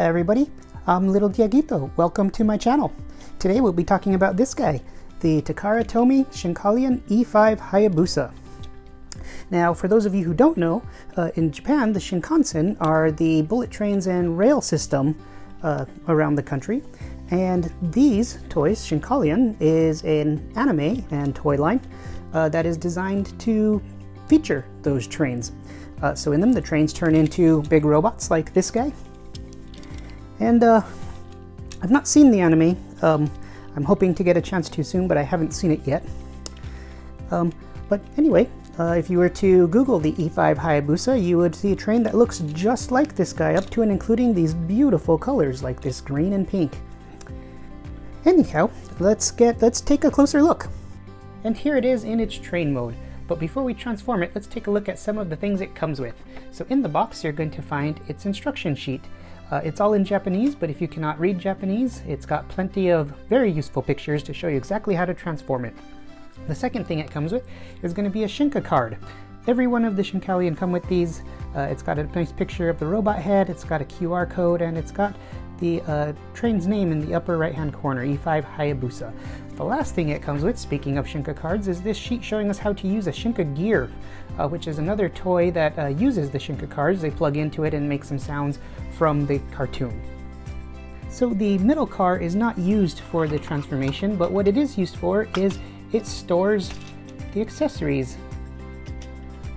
everybody, I'm Little Diaguito. Welcome to my channel. Today we'll be talking about this guy, the Takara Tomy Shinkalion E5 Hayabusa. Now, for those of you who don't know, in Japan the Shinkansen are the bullet trains and rail system around the country, and these toys, Shinkalion, is an anime and toy line that is designed to feature those trains. So in them the trains turn into big robots like this guy. And I've not seen the anime. I'm hoping to get a chance to soon, but I haven't seen it yet. But anyway, if you were to Google the E5 Hayabusa, you would see a train that looks just like this guy, up to and including these beautiful colors like this green and pink. Anyhow, let's take a closer look. And here it is in its train mode. But before we transform it, let's take a look at some of the things it comes with. So in the box, you're going to find its instruction sheet. It's all in Japanese, but if you cannot read Japanese, it's got plenty of very useful pictures to show you exactly how to transform it. The second thing it comes with is going to be a Shinka card. Every one of the Shinkalion come with these. It's got a nice picture of the robot head, it's got a QR code, and it's got the train's name in the upper right hand corner, E5 Hayabusa. The last thing it comes with, speaking of Shinka cards, is this sheet showing us how to use a Shinka gear, which is another toy that uses the Shinka cards. They plug into it and make some sounds from the cartoon. So the middle car is not used for the transformation, but what it is used for is it stores the accessories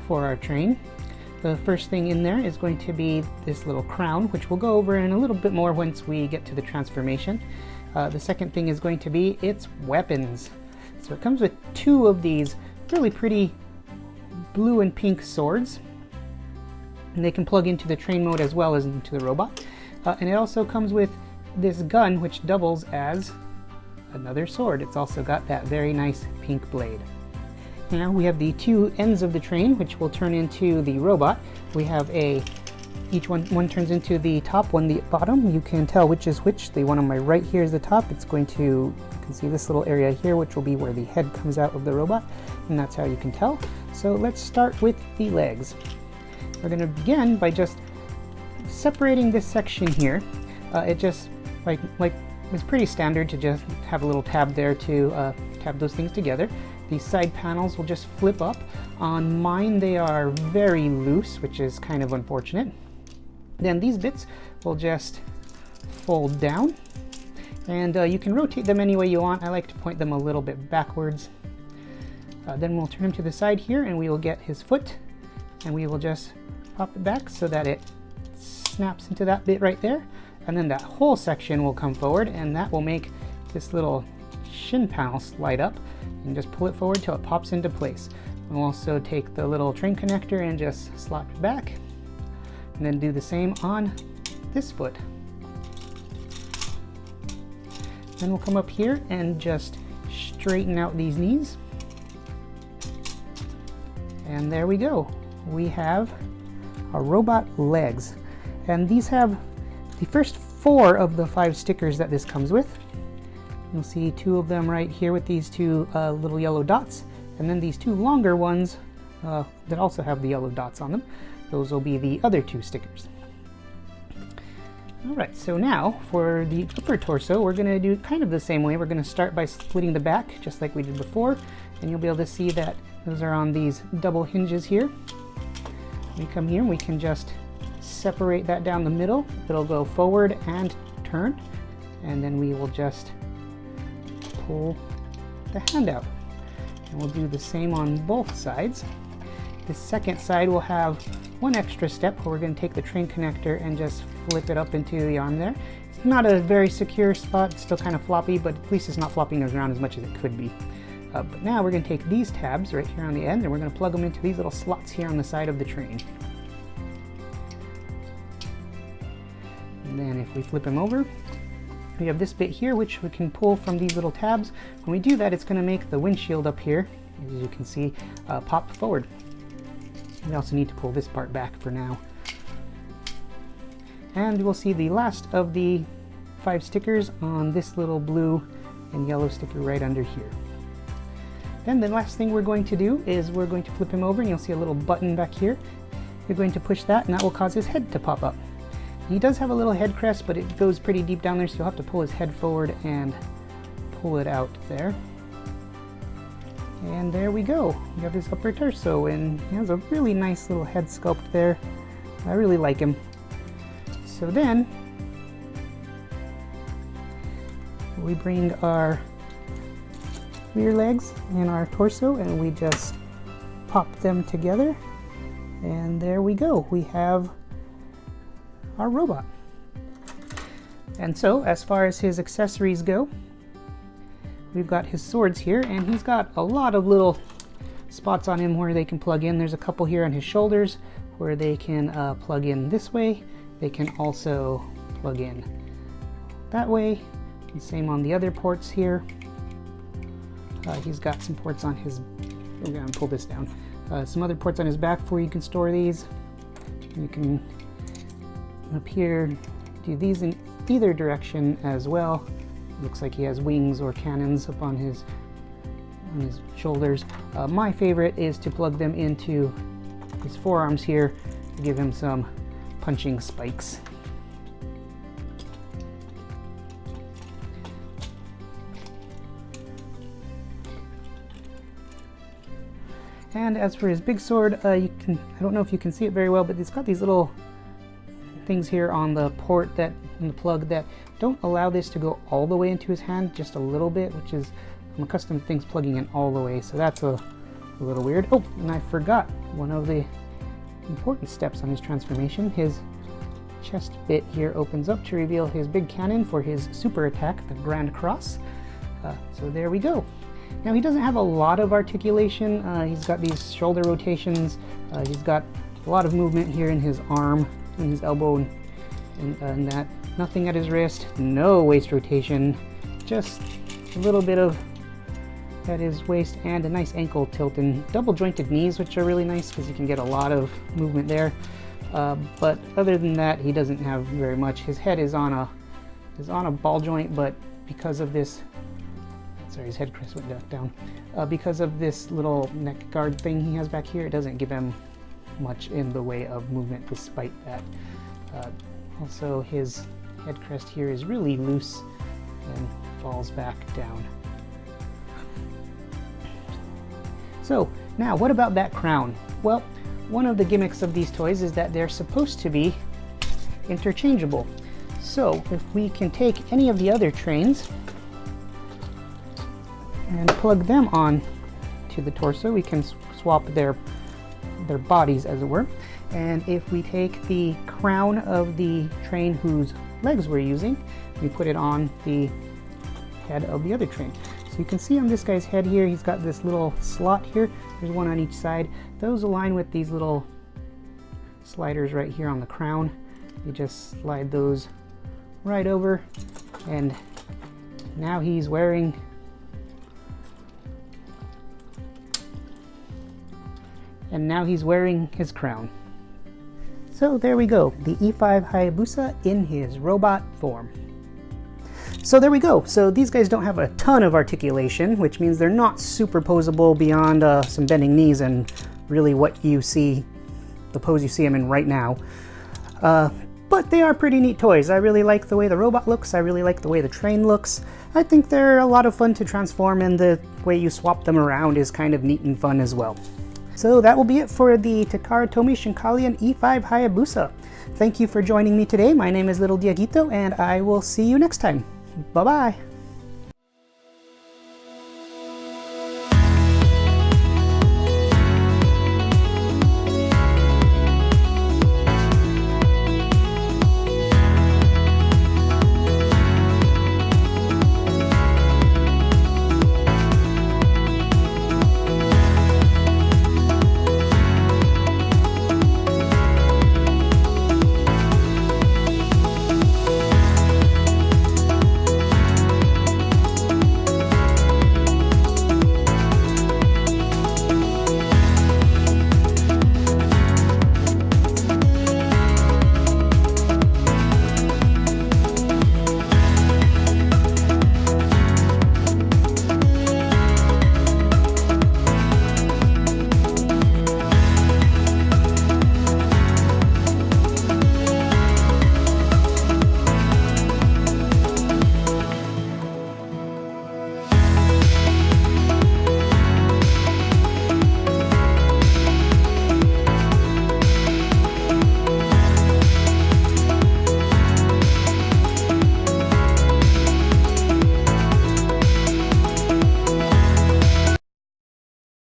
for our train. The first thing in there is going to be this little crown, which we'll go over in a little bit more once we get to the transformation. The second thing is going to be its weapons. So it comes with two of these really pretty blue and pink swords, and they can plug into the train mode as well as into the robot. And it also comes with this gun, which doubles as another sword. It's also got that very nice pink blade. Now we have the two ends of the train, which will turn into the robot. We have each one turns into the top, one the bottom. You can tell which is which. The one on my right here is the top. It's going to, you can see this little area here, which will be where the head comes out of the robot, and that's how you can tell. So let's start with the legs. We're going to begin by just separating this section here. It just, like it's pretty standard to just have a little tab there to tab those things together. These side panels will just flip up. On mine they are very loose, which is kind of unfortunate. Then these bits will just fold down, and you can rotate them any way you want. I like to point them a little bit backwards. Then we'll turn him to the side here, and we will get his foot, and we will just pop it back so that it snaps into that bit right there. And then that whole section will come forward, and that will make this little shin panel slide up, and just pull it forward till it pops into place. We'll also take the little train connector and just slot it back, and then do the same on this foot. Then we'll come up here and just straighten out these knees. And there we go. We have our robot legs. And these have the first 4 of the 5 stickers that this comes with. You'll see 2 of them right here with these 2 little yellow dots, and then these 2 longer ones that also have the yellow dots on them. Those will be the other 2 stickers. Alright, so now for the upper torso, we're going to do kind of the same way. We're going to start by splitting the back, just like we did before, and you'll be able to see that those are on these double hinges here. We come here and we can just separate that down the middle. It'll go forward and turn, and then we will just pull the hand out. And we'll do the same on both sides. The second side will have one extra step where we're going to take the train connector and just flip it up into the arm there. It's not a very secure spot, it's still kind of floppy, but at least it's not flopping around as much as it could be. But now we're going to take these tabs right here on the end, and we're going to plug them into these little slots here on the side of the train. And then if we flip them over, we have this bit here which we can pull from these little tabs. When we do that, it's going to make the windshield up here, as you can see, pop forward. We also need to pull this part back for now. And we'll see the last of the 5 stickers on this little blue and yellow sticker right under here. Then the last thing we're going to do is we're going to flip him over, and you'll see a little button back here. You're going to push that, and that will cause his head to pop up. He does have a little head crest, but it goes pretty deep down there, so you'll have to pull his head forward and pull it out there. And there we go. We have his upper torso, and he has a really nice little head sculpt there. I really like him. So then we bring our rear legs and our torso, and we just pop them together, and there we go. We have our robot. And so as far as his accessories go, we've got his swords here, and he's got a lot of little spots on him where they can plug in. There's a couple here on his shoulders where they can plug in this way. They can also plug in that way. And same on the other ports here. He's got some ports on his, we're gonna pull this down. Some other ports on his back where you can store these. You can up here do these in either direction as well. Looks like he has wings or cannons up on his shoulders. My favorite is to plug them into his forearms here to give him some punching spikes. And as for his big sword, I don't know if you can see it very well, but it's got these little things here on the port that, and the plug, that don't allow this to go all the way into his hand, just a little bit, which is, I'm accustomed to things plugging in all the way, so that's a little weird. Oh, and I forgot one of the important steps on his transformation. His chest bit here opens up to reveal his big cannon for his super attack, the Grand Cross. So there we go. Now he doesn't have a lot of articulation. He's got these shoulder rotations. He's got a lot of movement here in his arm, in his elbow, and that. Nothing at his wrist, no waist rotation, just a little bit of at his waist and a nice ankle tilt and double jointed knees, which are really nice because you can get a lot of movement there. But other than that, he doesn't have very much. His head is on a ball joint, but because of this, sorry, his head crest went back down. Because of this little neck guard thing he has back here, it doesn't give him much in the way of movement despite that. Also, his head crest here is really loose and falls back down. So now, what about that crown? Well, one of the gimmicks of these toys is that they're supposed to be interchangeable. So if we can take any of the other trains and plug them on to the torso, we can swap their bodies, as it were. And if we take the crown of the train whose legs we're using, we put it on the head of the other train. So you can see on this guy's head here, he's got this little slot here. There's one on each side. Those align with these little sliders right here on the crown. You just slide those right over, and now he's wearing his crown. So there we go, the E5 Hayabusa in his robot form. So there we go. So these guys don't have a ton of articulation, which means they're not superposable beyond some bending knees and really what you see, the pose you see them in right now. But they are pretty neat toys. I really like the way the robot looks. I really like the way the train looks. I think they're a lot of fun to transform, and the way you swap them around is kind of neat and fun as well. So that will be it for the Takara Tomy Shinkalion E5 Hayabusa. Thank you for joining me today. My name is Little Dieguito, and I will see you next time. Bye-bye.